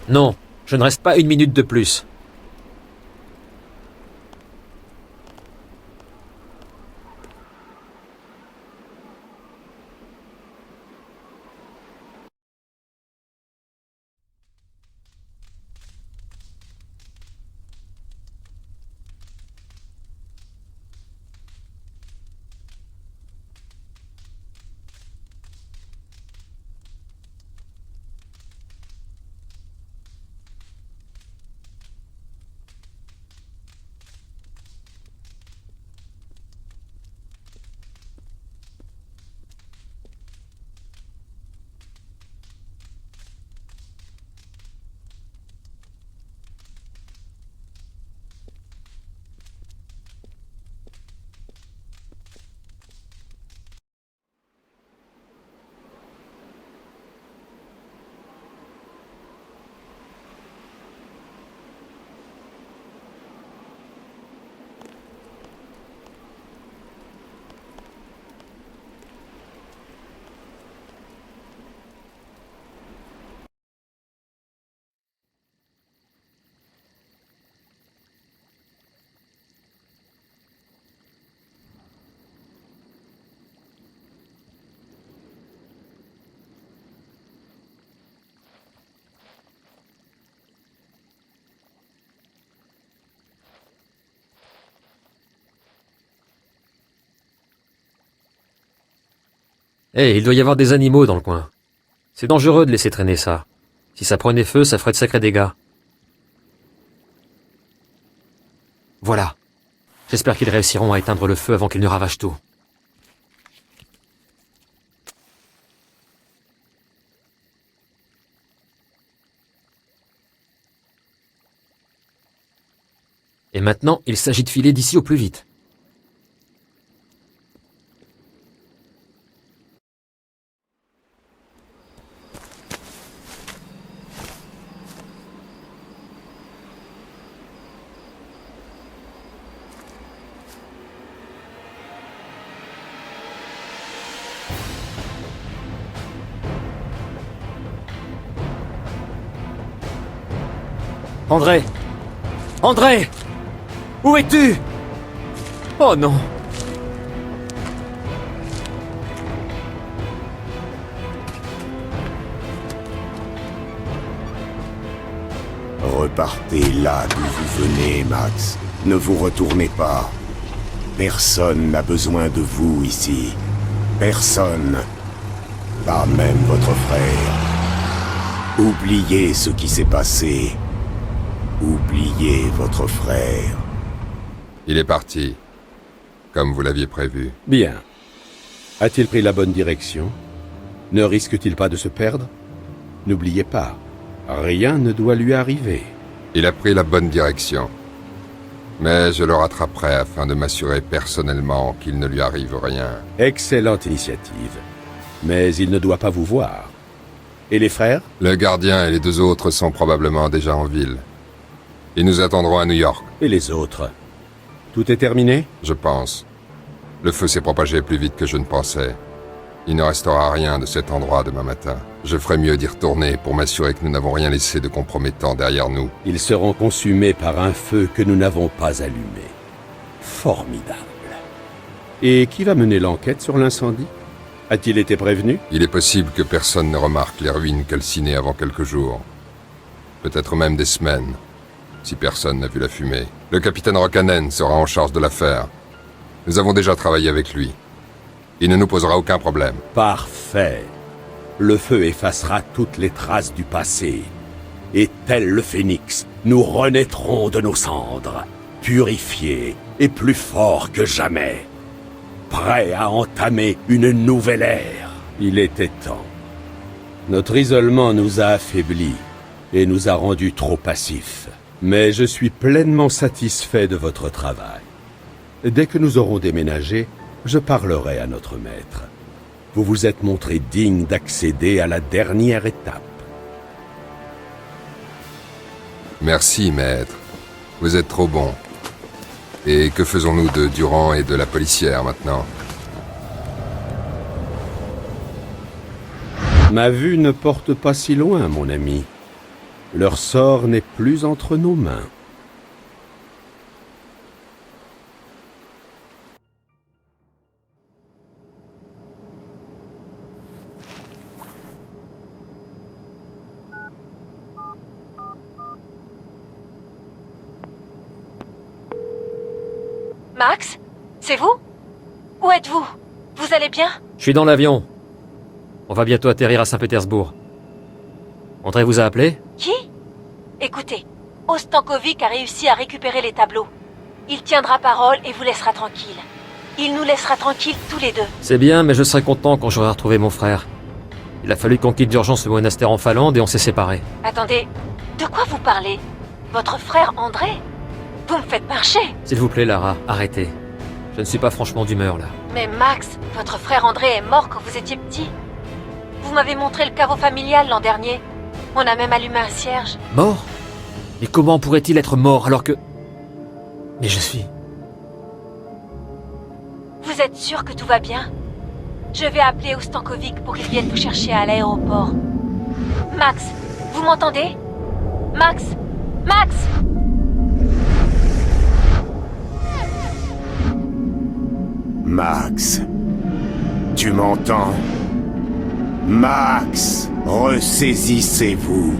Non, je ne reste pas une minute de plus. Il doit y avoir des animaux dans le coin. C'est dangereux de laisser traîner ça. Si ça prenait feu, ça ferait de sacrés dégâts. Voilà. J'espère qu'ils réussiront à éteindre le feu avant qu'il ne ravage tout. Et maintenant, il s'agit de filer d'ici au plus vite. André! André! Où es-tu? Oh non! Repartez là d'où vous venez, Max. Ne vous retournez pas. Personne n'a besoin de vous ici. Personne. Pas même votre frère. Oubliez ce qui s'est passé. Oubliez votre frère. Il est parti, comme vous l'aviez prévu. Bien. A-t-il pris la bonne direction? Ne risque-t-il pas de se perdre? N'oubliez pas, rien ne doit lui arriver. Il a pris la bonne direction. Mais je le rattraperai afin de m'assurer personnellement qu'il ne lui arrive rien. Excellente initiative. Mais il ne doit pas vous voir. Et les frères? Le gardien et les 2 autres sont probablement déjà en ville. Ils nous attendront à New York. Et les autres? Tout est terminé? Je pense. Le feu s'est propagé plus vite que je ne pensais. Il ne restera rien de cet endroit demain matin. Je ferais mieux d'y retourner pour m'assurer que nous n'avons rien laissé de compromettant derrière nous. Ils seront consumés par un feu que nous n'avons pas allumé. Formidable. Et qui va mener l'enquête sur l'incendie? A-t-il été prévenu? Il est possible que personne ne remarque les ruines calcinées avant quelques jours. Peut-être même des semaines, si personne n'a vu la fumée. Le capitaine Rockanen sera en charge de l'affaire. Nous avons déjà travaillé avec lui. Il ne nous posera aucun problème. Parfait. Le feu effacera toutes les traces du passé. Et tel le phénix, nous renaîtrons de nos cendres, purifiés et plus forts que jamais. Prêts à entamer une nouvelle ère. Il était temps. Notre isolement nous a affaiblis et nous a rendus trop passifs. Mais je suis pleinement satisfait de votre travail. Dès que nous aurons déménagé, je parlerai à notre maître. Vous vous êtes montré digne d'accéder à la dernière étape. Merci, maître. Vous êtes trop bon. Et que faisons-nous de Durand et de la policière maintenant? Ma vue ne porte pas si loin, mon ami. Leur sort n'est plus entre nos mains. Max? C'est vous? Où êtes-vous? Vous allez bien? Je suis dans l'avion. On va bientôt atterrir à Saint-Pétersbourg. André vous a appelé? Qui? Écoutez, Ostankovic a réussi à récupérer les tableaux. Il tiendra parole et vous laissera tranquille. Il nous laissera tranquilles tous les deux. C'est bien, mais je serai content quand j'aurai retrouvé mon frère. Il a fallu qu'on quitte d'urgence le monastère en Finlande et on s'est séparés. Attendez, de quoi vous parlez? Votre frère André? Vous me faites marcher. S'il vous plaît, Lara, arrêtez. Je ne suis pas franchement d'humeur, là. Mais Max, votre frère André est mort quand vous étiez petit. Vous m'avez montré le caveau familial l'an dernier. On a même allumé un cierge. Mort? Mais comment pourrait-il être mort alors que... Mais je suis... Vous êtes sûr que tout va bien? Je vais appeler Ostankovic pour qu'il vienne vous chercher à l'aéroport. Max, vous m'entendez? Max! Max! Max, tu m'entends? Max, ressaisissez-vous.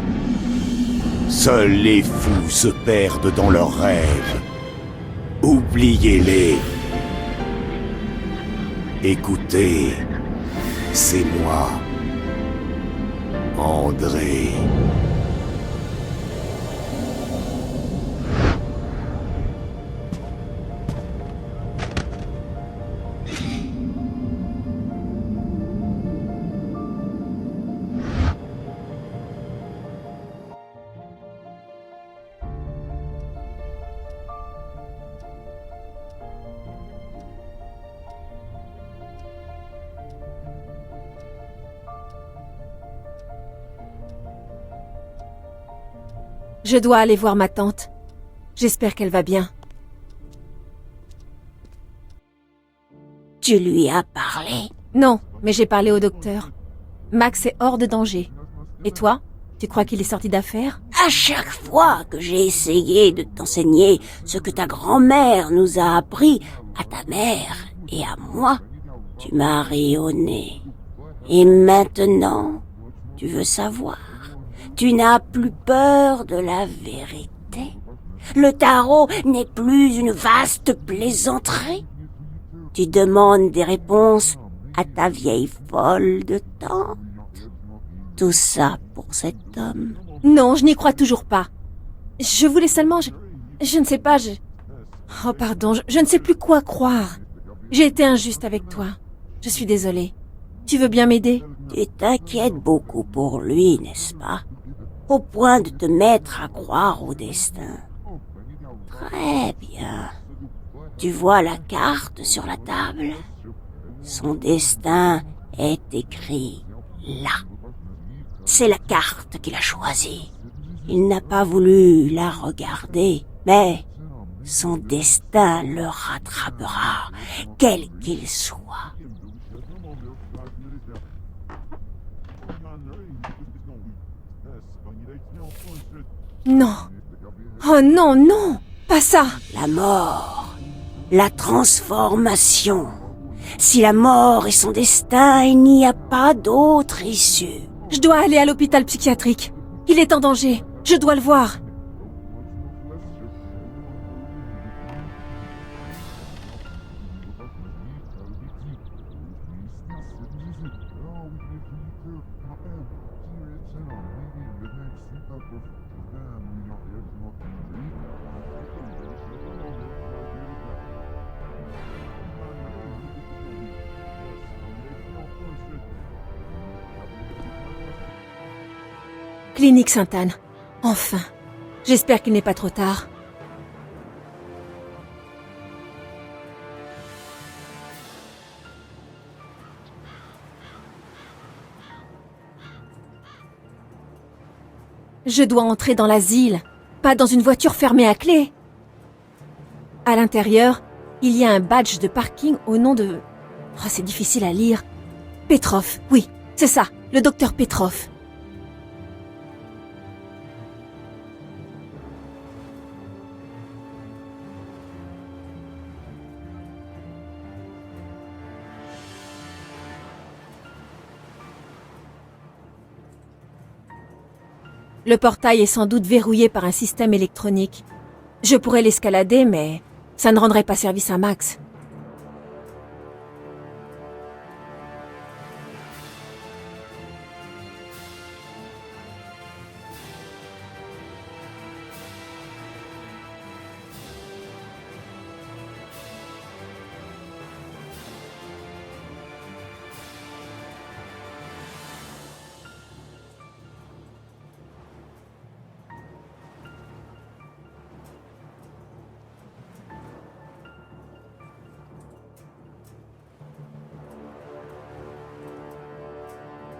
Seuls les fous se perdent dans leurs rêves. Oubliez-les. Écoutez, c'est moi, André. Je dois aller voir ma tante. J'espère qu'elle va bien. Tu lui as parlé? Non, mais j'ai parlé au docteur. Max est hors de danger. Et toi? Tu crois qu'il est sorti d'affaires? À chaque fois que j'ai essayé de t'enseigner ce que ta grand-mère nous a appris à ta mère et à moi, tu m'as ri au nez. Et maintenant, tu veux savoir? Tu n'as plus peur de la vérité. Le tarot n'est plus une vaste plaisanterie. Tu demandes des réponses à ta vieille folle de tante. Tout ça pour cet homme. Non, je n'y crois toujours pas. Je voulais seulement... Je ne sais pas, Oh pardon, je ne sais plus quoi croire. J'ai été injuste avec toi. Je suis désolée. Tu veux bien m'aider? Tu t'inquiètes beaucoup pour lui, n'est-ce pas? Au point de te mettre à croire au destin. Très bien. Tu vois la carte sur la table? Son destin est écrit là. C'est la carte qu'il a choisie. Il n'a pas voulu la regarder, mais son destin le rattrapera, quel qu'il soit. Non. Oh non, non. Pas ça. La mort. La transformation. Si la mort est son destin, il n'y a pas d'autre issue. Je dois aller à l'hôpital psychiatrique. Il est en danger. Je dois le voir. Clinique Sainte-Anne. Enfin. J'espère qu'il n'est pas trop tard. Je dois entrer dans l'asile, pas dans une voiture fermée à clé. À l'intérieur, il y a un badge de parking au nom de... Oh, c'est difficile à lire. Petrov, oui, c'est ça, le docteur Petrov. Le portail est sans doute verrouillé par un système électronique. Je pourrais l'escalader, mais ça ne rendrait pas service à Max.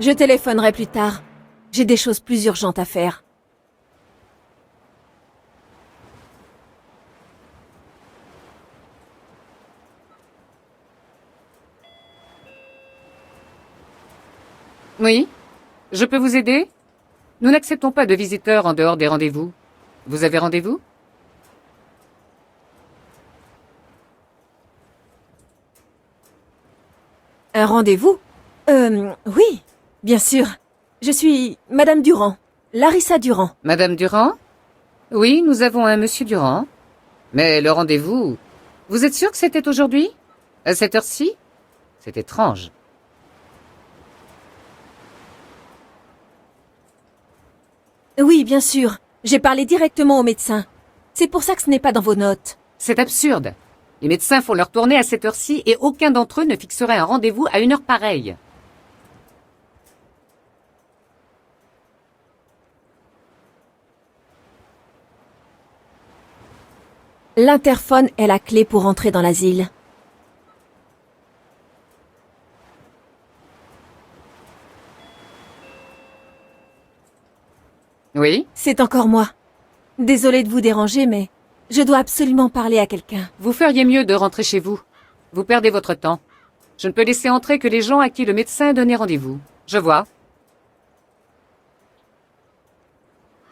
Je téléphonerai plus tard. J'ai des choses plus urgentes à faire. Oui? Je peux vous aider? Nous n'acceptons pas de visiteurs en dehors des rendez-vous. Vous avez rendez-vous? Un rendez-vous? Oui, bien sûr. Je suis Madame Durand, Larissa Durand. Madame Durand? Oui, nous avons un monsieur Durand. Mais le rendez-vous... Vous êtes sûr que c'était aujourd'hui? À cette heure-ci? C'est étrange. Oui, bien sûr. J'ai parlé directement au médecin. C'est pour ça que ce n'est pas dans vos notes. C'est absurde. Les médecins font leur tournée à cette heure-ci et aucun d'entre eux ne fixerait un rendez-vous à une heure pareille. L'interphone est la clé pour entrer dans l'asile. Oui? C'est encore moi. Désolée de vous déranger, mais je dois absolument parler à quelqu'un. Vous feriez mieux de rentrer chez vous. Vous perdez votre temps. Je ne peux laisser entrer que les gens à qui le médecin a donné rendez-vous. Je vois.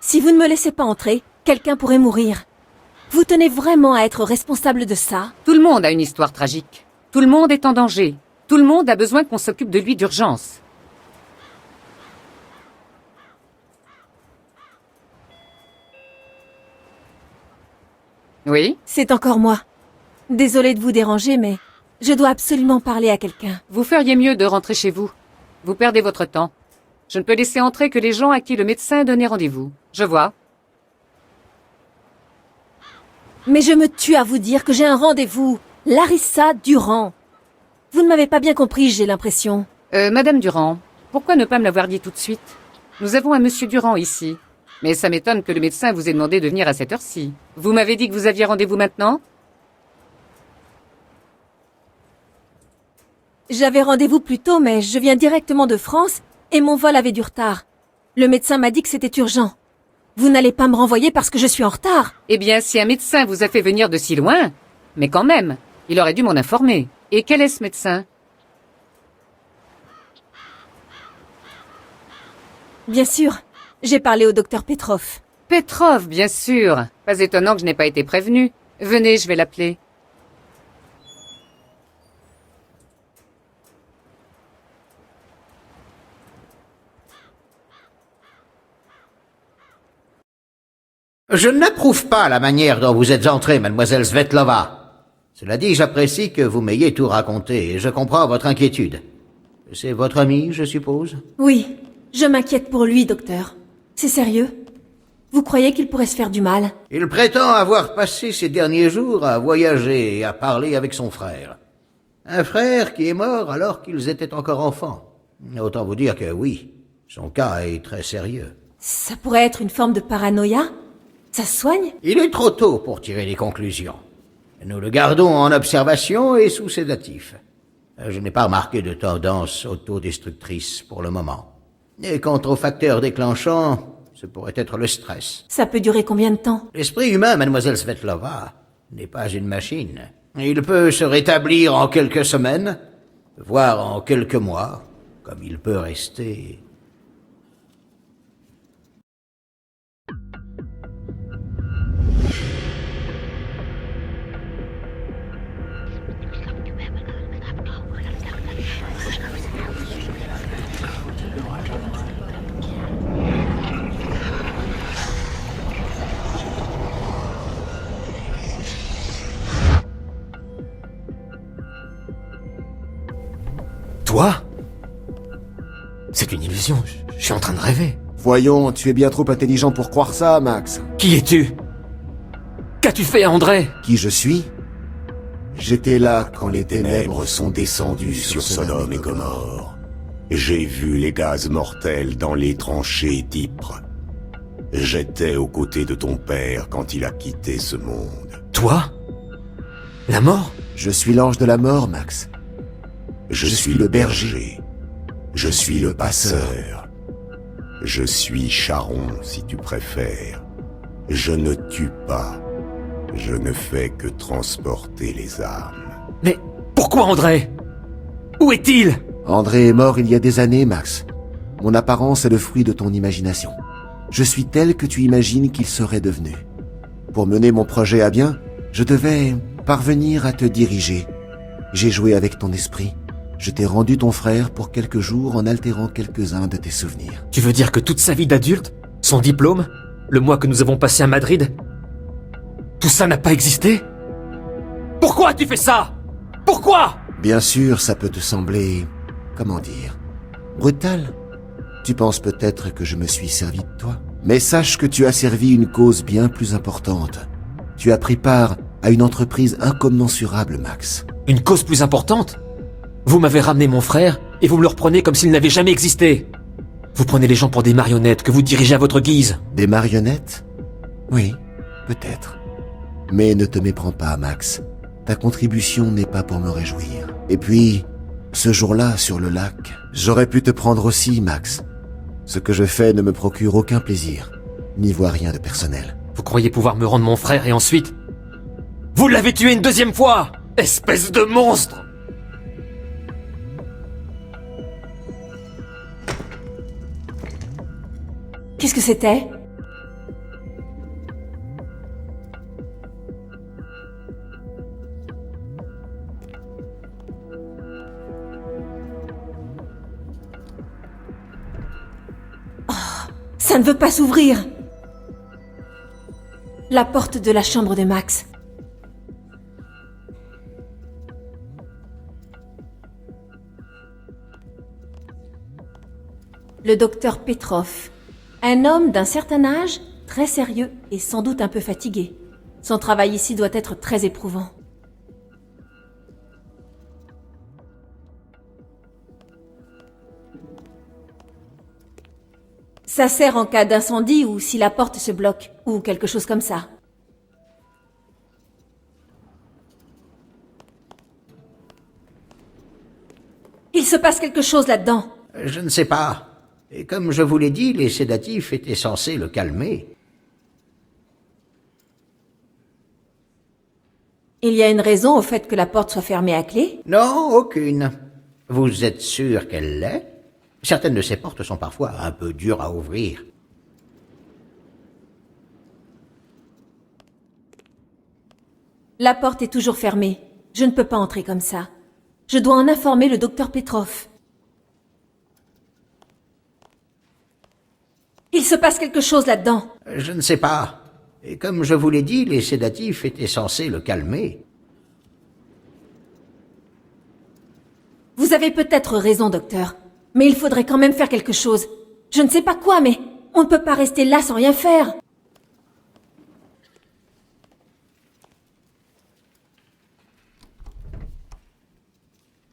Si vous ne me laissez pas entrer, quelqu'un pourrait mourir. Vous tenez vraiment à être responsable de ça? Tout le monde a une histoire tragique. Tout le monde est en danger. Tout le monde a besoin qu'on s'occupe de lui d'urgence. Oui? C'est encore moi. Désolée de vous déranger, mais je dois absolument parler à quelqu'un. Vous feriez mieux de rentrer chez vous. Vous perdez votre temps. Je ne peux laisser entrer que les gens à qui le médecin a donné rendez-vous. Je vois. Mais je me tue à vous dire que j'ai un rendez-vous. Larissa Durand. Vous ne m'avez pas bien compris, j'ai l'impression. Madame Durand, pourquoi ne pas me l'avoir dit tout de suite? Nous avons un monsieur Durand ici. Mais ça m'étonne que le médecin vous ait demandé de venir à cette heure-ci. Vous m'avez dit que vous aviez rendez-vous maintenant? J'avais rendez-vous plus tôt, mais je viens directement de France et mon vol avait du retard. Le médecin m'a dit que c'était urgent. Vous n'allez pas me renvoyer parce que je suis en retard. Eh bien, si un médecin vous a fait venir de si loin... Mais quand même, il aurait dû m'en informer. Et quel est ce médecin? Bien sûr, j'ai parlé au docteur Petrov. Petrov, bien sûr. Pas étonnant que je n'ai pas été prévenu. Venez, je vais l'appeler. Je n'approuve pas la manière dont vous êtes entrée, mademoiselle Svetlova. Cela dit, j'apprécie que vous m'ayez tout raconté et je comprends votre inquiétude. C'est votre ami, je suppose? Oui, je m'inquiète pour lui, docteur. C'est sérieux? Vous croyez qu'il pourrait se faire du mal? Il prétend avoir passé ses derniers jours à voyager et à parler avec son frère. Un frère qui est mort alors qu'ils étaient encore enfants. Autant vous dire que oui, son cas est très sérieux. Ça pourrait être une forme de paranoïa? Ça se soigne? Il est trop tôt pour tirer des conclusions. Nous le gardons en observation et sous sédatif. Je n'ai pas remarqué de tendance autodestructrice pour le moment. Et quant aux facteurs déclenchants, ce pourrait être le stress. Ça peut durer combien de temps? L'esprit humain, mademoiselle Svetlova, n'est pas une machine. Il peut se rétablir en quelques semaines, voire en quelques mois, comme il peut rester... Toi? C'est une illusion, je suis en train de rêver. Voyons, tu es bien trop intelligent pour croire ça, Max. Qui es-tu? Qu'as-tu fait à André? Qui je suis? J'étais là quand les ténèbres sont descendues sur Sodome et Gomorrhe. J'ai vu les gaz mortels dans les tranchées d'Ypres. J'étais aux côtés de ton père quand il a quitté ce monde. Toi? La mort? Je suis l'ange de la mort, Max. Je suis le berger. Je suis le passeur. Je suis Charon, si tu préfères. Je ne tue pas. Je ne fais que transporter les âmes. Mais pourquoi André? Où est-il? André est mort il y a des années, Max. Mon apparence est le fruit de ton imagination. Je suis tel que tu imagines qu'il serait devenu. Pour mener mon projet à bien, je devais parvenir à te diriger. J'ai joué avec ton esprit. Je t'ai rendu ton frère pour quelques jours en altérant quelques-uns de tes souvenirs. Tu veux dire que toute sa vie d'adulte, son diplôme, le mois que nous avons passé à Madrid, tout ça n'a pas existé? Pourquoi as-tu fait ça? Pourquoi? Bien sûr, ça peut te sembler... comment dire... brutal. Tu penses peut-être que je me suis servi de toi. Mais sache que tu as servi une cause bien plus importante. Tu as pris part à une entreprise incommensurable, Max. Une cause plus importante? Vous m'avez ramené mon frère et vous me le reprenez comme s'il n'avait jamais existé. Vous prenez les gens pour des marionnettes que vous dirigez à votre guise. Des marionnettes? Oui, peut-être. Mais ne te méprends pas, Max. Ta contribution n'est pas pour me réjouir. Et puis, ce jour-là, sur le lac, j'aurais pu te prendre aussi, Max. Ce que je fais ne me procure aucun plaisir. N'y vois rien de personnel. Vous croyez pouvoir me rendre mon frère et ensuite... Vous l'avez tué une deuxième fois! Espèce de monstre! Qu'est-ce que c'était? Oh, ça ne veut pas s'ouvrir. La porte de la chambre de Max. Le docteur Petrov. Un homme d'un certain âge, très sérieux et sans doute un peu fatigué. Son travail ici doit être très éprouvant. Ça sert en cas d'incendie ou si la porte se bloque, ou quelque chose comme ça. Il se passe quelque chose là-dedans. Je ne sais pas. Et comme je vous l'ai dit, les sédatifs étaient censés le calmer. Il y a une raison au fait que la porte soit fermée à clé? Non, aucune. Vous êtes sûr qu'elle l'est? Certaines de ces portes sont parfois un peu dures à ouvrir. La porte est toujours fermée. Je ne peux pas entrer comme ça. Je dois en informer le docteur Petrov. Il se passe quelque chose là-dedans. Je ne sais pas. Et comme je vous l'ai dit, les sédatifs étaient censés le calmer. Vous avez peut-être raison, docteur. Mais il faudrait quand même faire quelque chose. Je ne sais pas quoi, mais on ne peut pas rester là sans rien faire.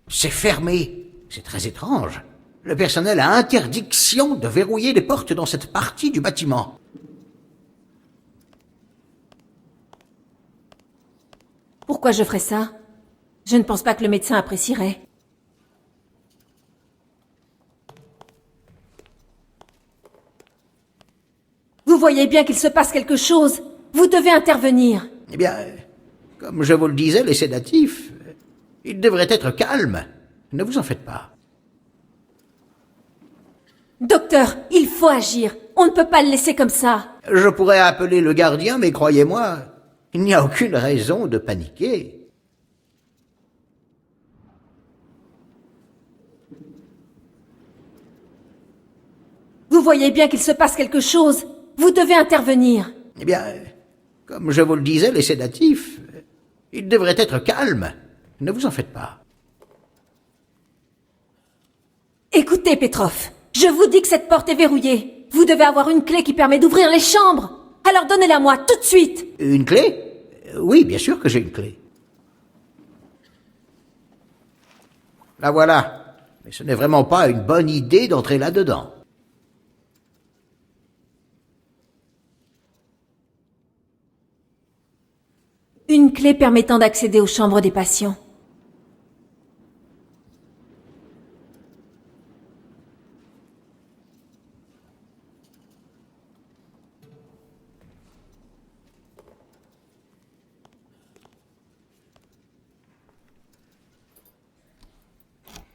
C'est fermé. C'est très étrange. Le personnel a interdiction de verrouiller les portes dans cette partie du bâtiment. Pourquoi je ferais ça? Je ne pense pas que le médecin apprécierait. Vous voyez bien qu'il se passe quelque chose. Vous devez intervenir. Eh bien, comme je vous le disais, les sédatifs, ils devraient être calmes. Ne vous en faites pas. Docteur, il faut agir. On ne peut pas le laisser comme ça. Je pourrais appeler le gardien, mais croyez-moi, il n'y a aucune raison de paniquer. Vous voyez bien qu'il se passe quelque chose. Vous devez intervenir. Eh bien, comme je vous le disais, les sédatifs, ils devraient être calmes. Ne vous en faites pas. Écoutez, Petrov, je vous dis que cette porte est verrouillée. Vous devez avoir une clé qui permet d'ouvrir les chambres. Alors donnez-la-moi tout de suite. Une clé? Oui, bien sûr que j'ai une clé. La voilà. Mais ce n'est vraiment pas une bonne idée d'entrer là-dedans. Une clé permettant d'accéder aux chambres des patients.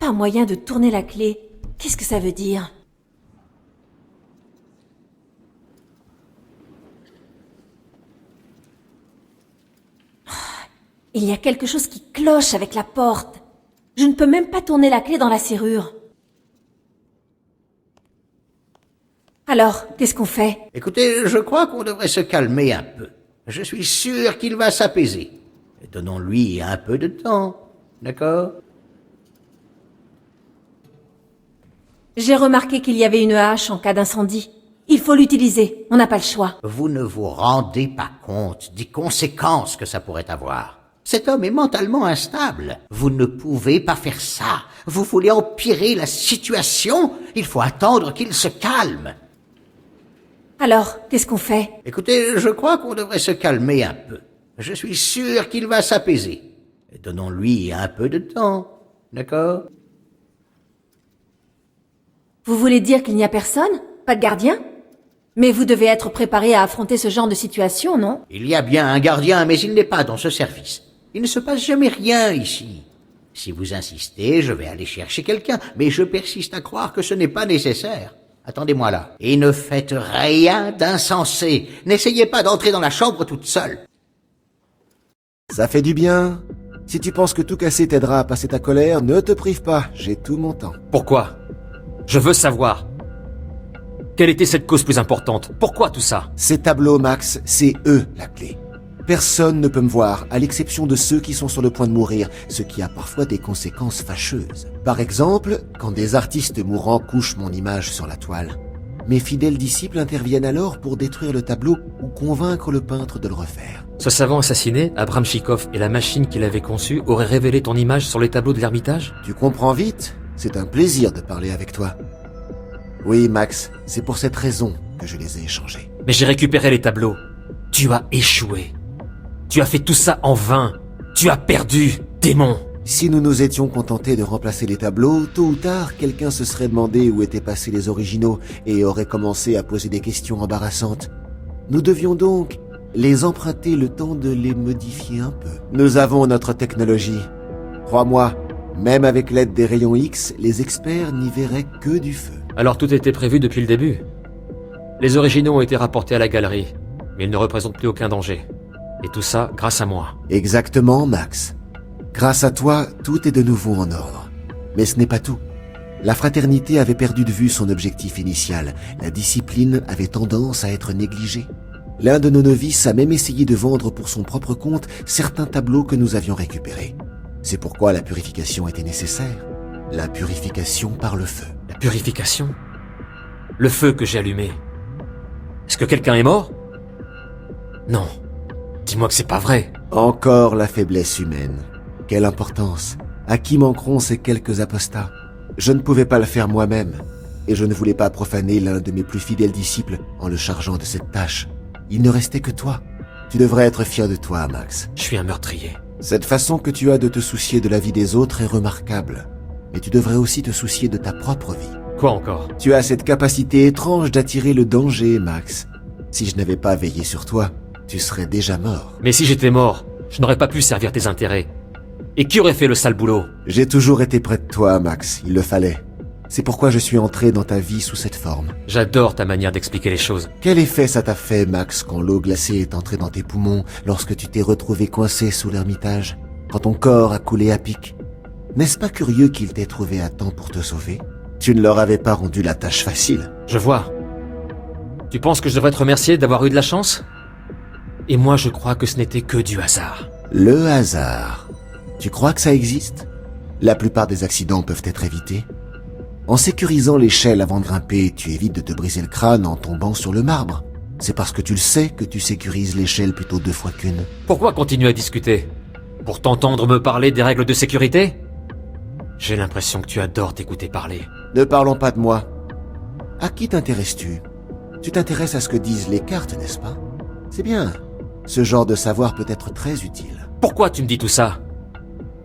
Pas moyen de tourner la clé. Qu'est-ce que ça veut dire? Il y a quelque chose qui cloche avec la porte. Je ne peux même pas tourner la clé dans la serrure. Alors, qu'est-ce qu'on fait? Écoutez, je crois qu'on devrait se calmer un peu. Je suis sûr qu'il va s'apaiser. Donnons-lui un peu de temps, d'accord? J'ai remarqué qu'il y avait une hache en cas d'incendie. Il faut l'utiliser, on n'a pas le choix. Vous ne vous rendez pas compte des conséquences que ça pourrait avoir. Cet homme est mentalement instable. Vous ne pouvez pas faire ça. Vous voulez empirer la situation. Il faut attendre qu'il se calme. Alors, qu'est-ce qu'on fait? Écoutez, je crois qu'on devrait se calmer un peu. Je suis sûr qu'il va s'apaiser. Donnons-lui un peu de temps, d'accord? Vous voulez dire qu'il n'y a personne? Pas de gardien? Mais vous devez être préparé à affronter ce genre de situation, non? Il y a bien un gardien, mais il n'est pas dans ce service. Il ne se passe jamais rien ici. Si vous insistez, je vais aller chercher quelqu'un, mais je persiste à croire que ce n'est pas nécessaire. Attendez-moi là. Et ne faites rien d'insensé. N'essayez pas d'entrer dans la chambre toute seule. Ça fait du bien. Si tu penses que tout casser t'aidera à passer ta colère, ne te prive pas, j'ai tout mon temps. Pourquoi? Je veux savoir. Quelle était cette cause plus importante? Pourquoi tout ça? Ces tableaux, Max, c'est eux la clé. Personne ne peut me voir, à l'exception de ceux qui sont sur le point de mourir, ce qui a parfois des conséquences fâcheuses. Par exemple, quand des artistes mourants couchent mon image sur la toile. Mes fidèles disciples interviennent alors pour détruire le tableau ou convaincre le peintre de le refaire. Ce savant assassiné, Abramchikov, et la machine qu'il avait conçue auraient révélé ton image sur les tableaux de l'Ermitage? Tu comprends vite, c'est un plaisir de parler avec toi. Oui, Max, c'est pour cette raison que je les ai échangés. Mais j'ai récupéré les tableaux. Tu as échoué. Tu as fait tout ça en vain. Tu as perdu, démon. Si nous nous étions contentés de remplacer les tableaux, tôt ou tard, quelqu'un se serait demandé où étaient passés les originaux et aurait commencé à poser des questions embarrassantes. Nous devions donc les emprunter le temps de les modifier un peu. Nous avons notre technologie. Crois-moi, même avec l'aide des rayons X, les experts n'y verraient que du feu. Alors tout était prévu depuis le début. Les originaux ont été rapportés à la galerie, mais ils ne représentent plus aucun danger. Et tout ça grâce à moi. Exactement, Max. Grâce à toi, tout est de nouveau en ordre. Mais ce n'est pas tout. La fraternité avait perdu de vue son objectif initial. La discipline avait tendance à être négligée. L'un de nos novices a même essayé de vendre pour son propre compte certains tableaux que nous avions récupérés. C'est pourquoi la purification était nécessaire. La purification par le feu. La purification? Le feu que j'ai allumé. Est-ce que quelqu'un est mort? Non. Dis-moi que c'est pas vrai. Encore la faiblesse humaine. Quelle importance. À qui manqueront ces quelques apostats? Je ne pouvais pas le faire moi-même, et je ne voulais pas profaner l'un de mes plus fidèles disciples en le chargeant de cette tâche. Il ne restait que toi. Tu devrais être fier de toi, Max. Je suis un meurtrier. Cette façon que tu as de te soucier de la vie des autres est remarquable. Mais tu devrais aussi te soucier de ta propre vie. Quoi encore? Tu as cette capacité étrange d'attirer le danger, Max. Si je n'avais pas veillé sur toi, tu serais déjà mort. Mais si j'étais mort, je n'aurais pas pu servir tes intérêts. Et qui aurait fait le sale boulot? J'ai toujours été près de toi, Max. Il le fallait. C'est pourquoi je suis entré dans ta vie sous cette forme. J'adore ta manière d'expliquer les choses. Quel effet ça t'a fait, Max, quand l'eau glacée est entrée dans tes poumons, lorsque tu t'es retrouvé coincé sous l'Ermitage, quand ton corps a coulé à pic? N'est-ce pas curieux qu'ils t'aient trouvé à temps pour te sauver? Tu ne leur avais pas rendu la tâche facile. Je vois. Tu penses que je devrais te remercier d'avoir eu de la chance? Et moi, je crois que ce n'était que du hasard. Le hasard. Tu crois que ça existe? La plupart des accidents peuvent être évités. En sécurisant l'échelle avant de grimper, tu évites de te briser le crâne en tombant sur le marbre. C'est parce que tu le sais que tu sécurises l'échelle plutôt 2 fois qu'une. Pourquoi continuer à discuter? Pour t'entendre me parler des règles de sécurité? J'ai l'impression que tu adores t'écouter parler. Ne parlons pas de moi. À qui t'intéresses-tu? Tu t'intéresses à ce que disent les cartes, n'est-ce pas? C'est bien. Ce genre de savoir peut être très utile. Pourquoi tu me dis tout ça?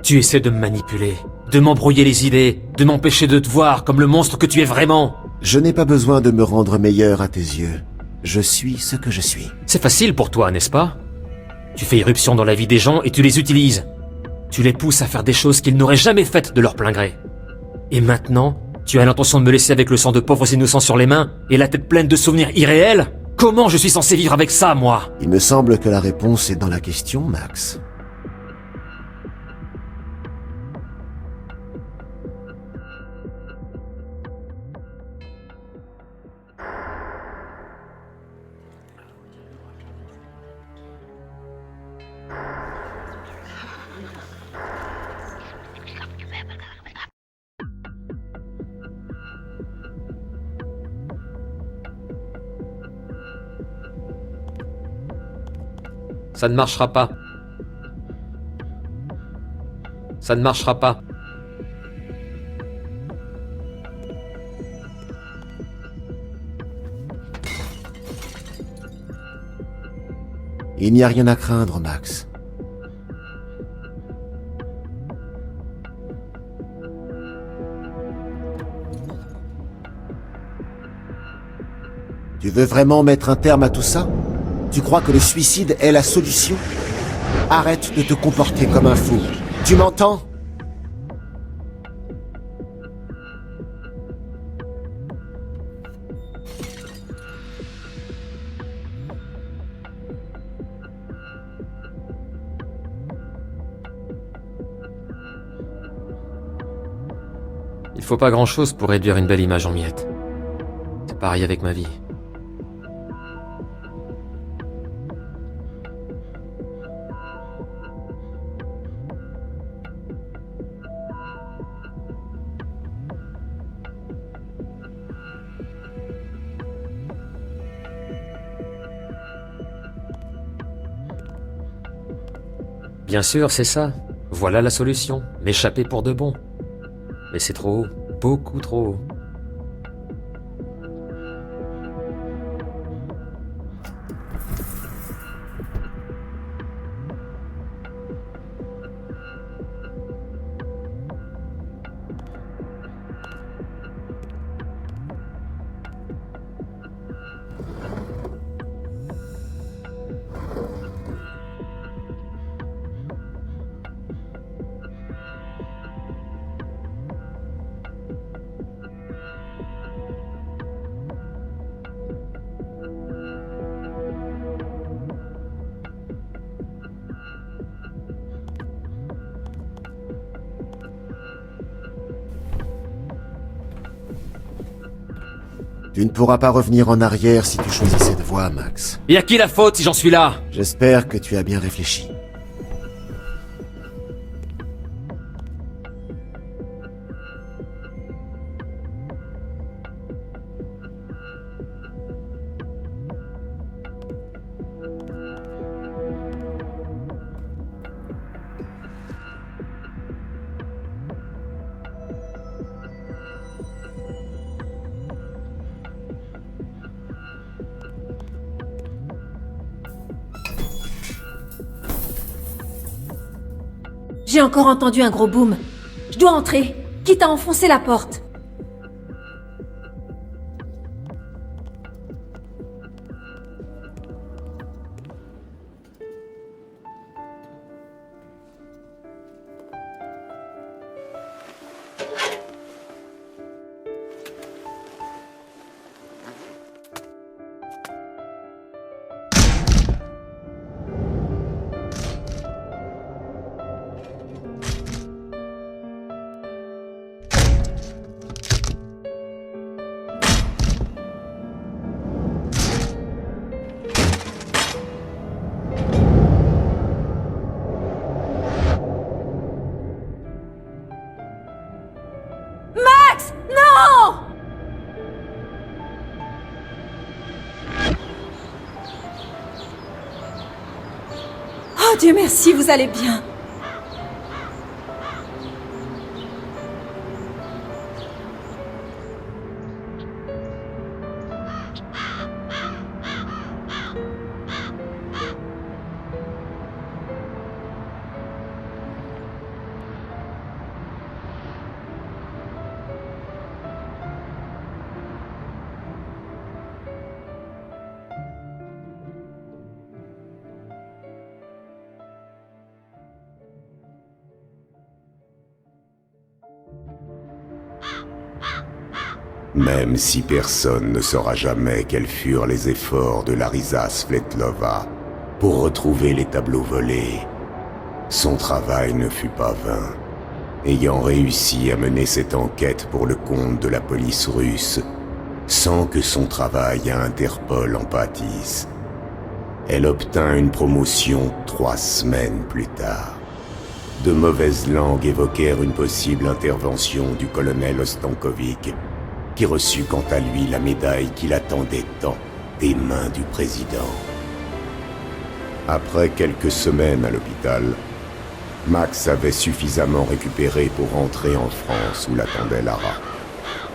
Tu essaies de me manipuler, de m'embrouiller les idées, de m'empêcher de te voir comme le monstre que tu es vraiment. Je n'ai pas besoin de me rendre meilleur à tes yeux. Je suis ce que je suis. C'est facile pour toi, n'est-ce pas? Tu fais irruption dans la vie des gens et tu les utilises. Tu les pousses à faire des choses qu'ils n'auraient jamais faites de leur plein gré. Et maintenant, tu as l'intention de me laisser avec le sang de pauvres innocents sur les mains et la tête pleine de souvenirs irréels? Comment je suis censé vivre avec ça, moi? Il me semble que la réponse est dans la question, Max. Ça ne marchera pas. Ça ne marchera pas. Il n'y a rien à craindre, Max. Tu veux vraiment mettre un terme à tout ça? Tu crois que le suicide est la solution? Arrête de te comporter comme un fou. Tu m'entends? Il faut pas grand-chose pour réduire une belle image en miettes. C'est pareil avec ma vie. Bien sûr, c'est ça. Voilà la solution. M'échapper pour de bon. Mais c'est trop haut. Beaucoup trop haut. Tu ne pourras pas revenir en arrière si tu choisis cette voie, Max. Et à qui la faute si j'en suis là? J'espère que tu as bien réfléchi. J'ai encore entendu un gros boom. Je dois entrer, quitte à enfoncer la porte. Max! Non! Oh Dieu merci, vous allez bien. Même si personne ne saura jamais quels furent les efforts de Larisa Svetlova pour retrouver les tableaux volés, son travail ne fut pas vain. Ayant réussi à mener cette enquête pour le compte de la police russe, sans que son travail à Interpol en pâtisse, elle obtint une promotion 3 semaines plus tard. De mauvaises langues évoquèrent une possible intervention du colonel Ostankovic, qui reçut quant à lui la médaille qu'il attendait tant des mains du président. Après quelques semaines à l'hôpital, Max avait suffisamment récupéré pour rentrer en France où l'attendait Lara.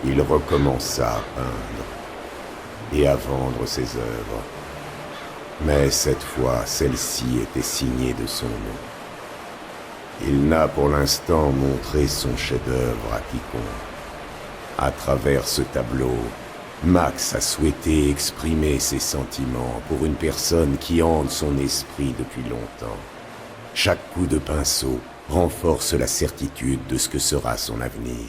Il recommença à peindre et à vendre ses œuvres. Mais cette fois, celle-ci était signée de son nom. Il n'a pour l'instant montré son chef-d'œuvre à quiconque. À travers ce tableau, Max a souhaité exprimer ses sentiments pour une personne qui hante son esprit depuis longtemps. Chaque coup de pinceau renforce la certitude de ce que sera son avenir.